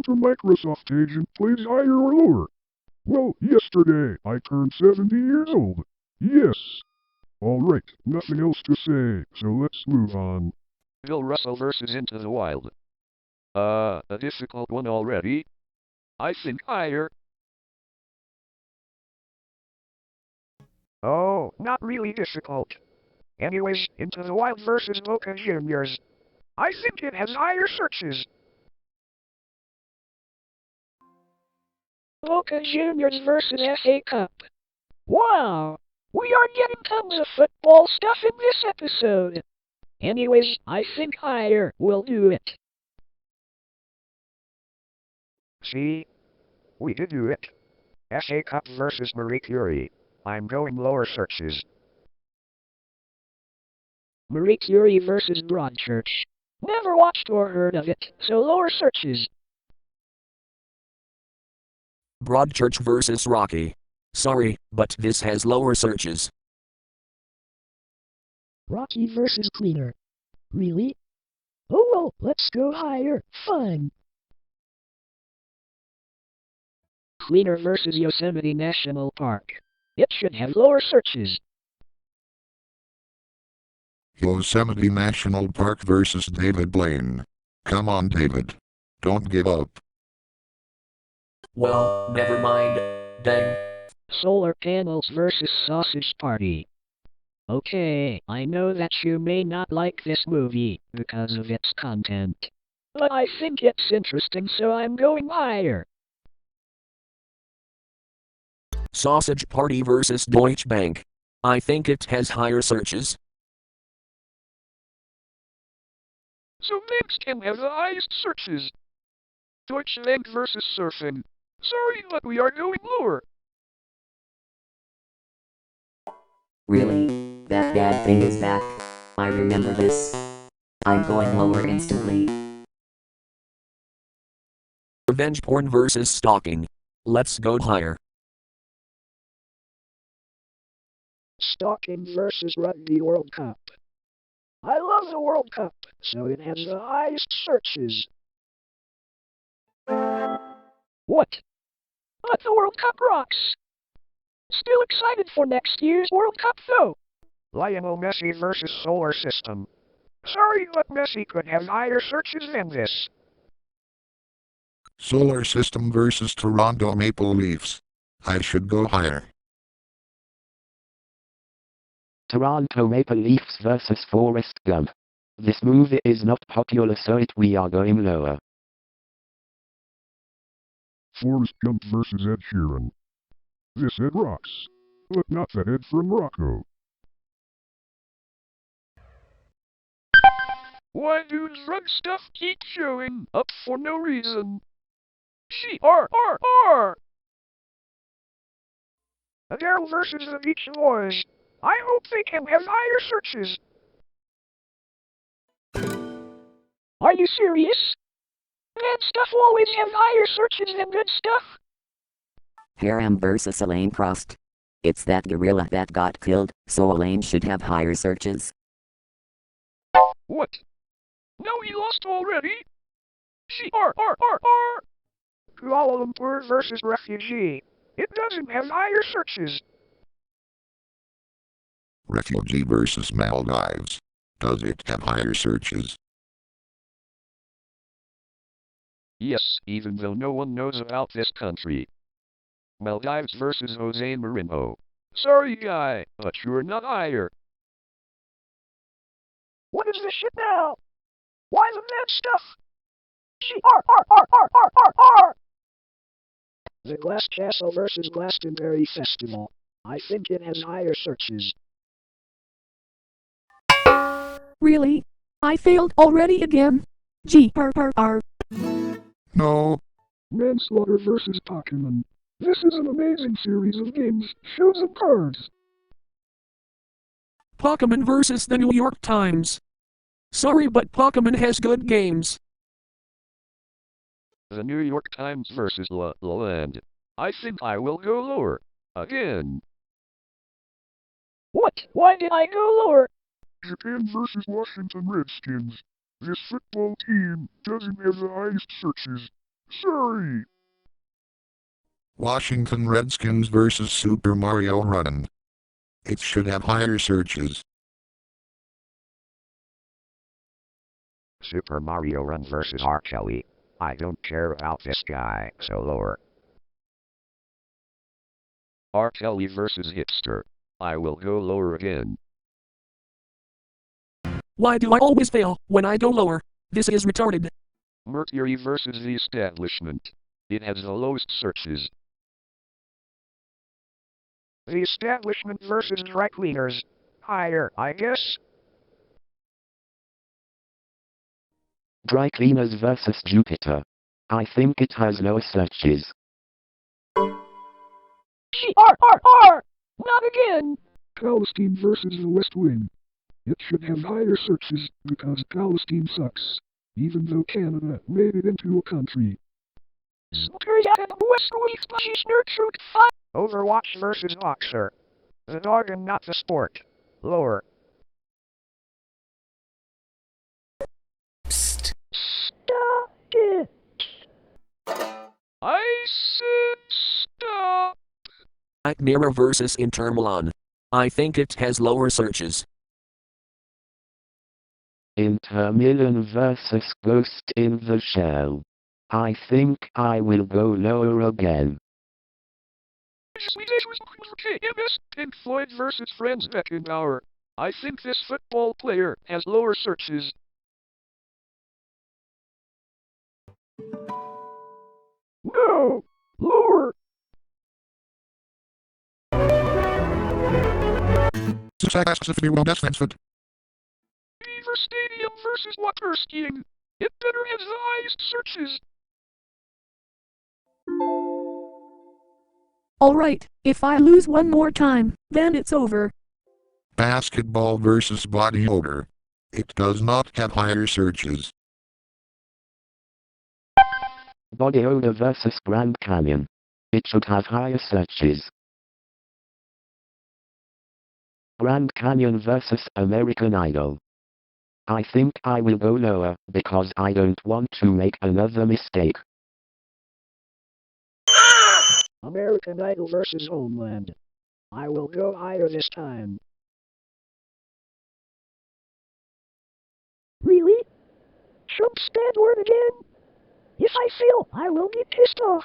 to Microsoft Agent plays higher or lower? Well, yesterday I turned 70 years old. Yes. Alright, nothing else to say, so let's move on. Bill Russell versus Into the Wild. A difficult one already. I think higher. Oh, not really difficult. Anyways, Into the Wild versus Boca Juniors. I think it has higher searches. Boca Juniors versus FA Cup. Wow! We are getting tons of football stuff in this episode. Anyways, I think higher will do it. See? We did do it. FA Cup versus Marie Curie. I'm going lower searches. Marie Curie versus Broadchurch. Never watched or heard of it, so lower searches. Broadchurch versus Rocky. Sorry, but this has lower searches. Rocky versus Cleaner. Really? Oh well, let's go higher. Fine. Cleaner versus Yosemite National Park. It should have lower searches. Yosemite National Park versus David Blaine. Come on, David. Don't give up. Well, never mind. Dang. Solar panels versus Sausage Party. Okay, I know that you may not like this movie because of its content. But I think it's interesting, so I'm going higher. Sausage Party versus Deutsche Bank. I think it has higher searches. So names can have the highest searches. Deutsche Bank versus Surfing. Sorry, but we are going lower. Really? That bad thing is back. I remember this. I'm going lower instantly. Revenge porn versus stalking. Let's go higher. Stalking versus Rugby World Cup. I love the World Cup, so it has the highest searches. What? But the World Cup rocks! Still excited for next year's World Cup though. Lionel Messi versus Solar System. Sorry, but Messi could have higher searches than this. Solar System versus Toronto Maple Leafs. I should go higher. Toronto Maple Leafs vs Forrest Gump. This movie is not popular, so we are going lower. Forrest Gump versus Ed Sheeran. This head rocks, but not the head from Rocco. Why do drug stuff keep showing up for no reason? R. Adele versus the Beach Boys. I hope they can have higher searches. Are you serious? Bad stuff always have higher searches than good stuff. Harem versus Elaine Prost. It's that gorilla that got killed, so Elaine should have higher searches. What? No, he lost already? R. Kuala Lumpur versus Refugee. It doesn't have higher searches. Refugee versus Maldives. Does it have higher searches? Yes, even though no one knows about this country. Maldives versus Jose Mourinho. Sorry, guy, but you're not higher. What is this shit now? Why the bad stuff? R. The Glass Castle versus Glastonbury Festival. I think it has higher searches. Really? I failed already again? R. No. Manslaughter versus Pokemon. This is an amazing series of games, shows and cards. Pokemon versus the New York Times. Sorry, but Pokemon has good games. The New York Times versus La La Land. I think I will go lower. Again. What? Why did I go lower? Japan versus Washington Redskins. This football team doesn't have the highest searches, Sorry. Washington Redskins vs. Super Mario Run. It should have higher searches. Super Mario Run vs. R. Kelly. I don't care about this guy, so lower. R. Kelly versus Hipster. I will go lower again. Why do I always fail when I go lower? This is retarded. Mercury versus The Establishment. It has the lowest searches. The Establishment versus Dry Cleaners. Higher, I guess. Dry Cleaners vs. Jupiter. I think it has lower searches. R. Not again! Palestine versus the West Wing. It should have higher searches because Palestine sucks, even though Canada made it into a country. Overwatch versus Boxer. The dog and not the sport. Lower. Psst. Stop it. I said stop! Black Mirror vs. Inter Milan. I think it has lower searches. Inter Milan vs. Ghost in the Shell. I think I will go lower again. Pink Floyd versus Franz Beckenbauer. I think this football player has lower searches. No! Lower! Successfully well transferred. Beaver Stadium versus water skiing. It better have the highest searches. Alright, if I lose one more time, then it's over. Basketball versus body odor. It does not have higher searches. Body odor vs. Grand Canyon. It should have higher searches. Grand Canyon vs. American Idol. I think I will go lower because I don't want to make another mistake. American Idol versus Homeland. I will go higher this time. Really? Trump's bad word again? If I fail, I will be pissed off.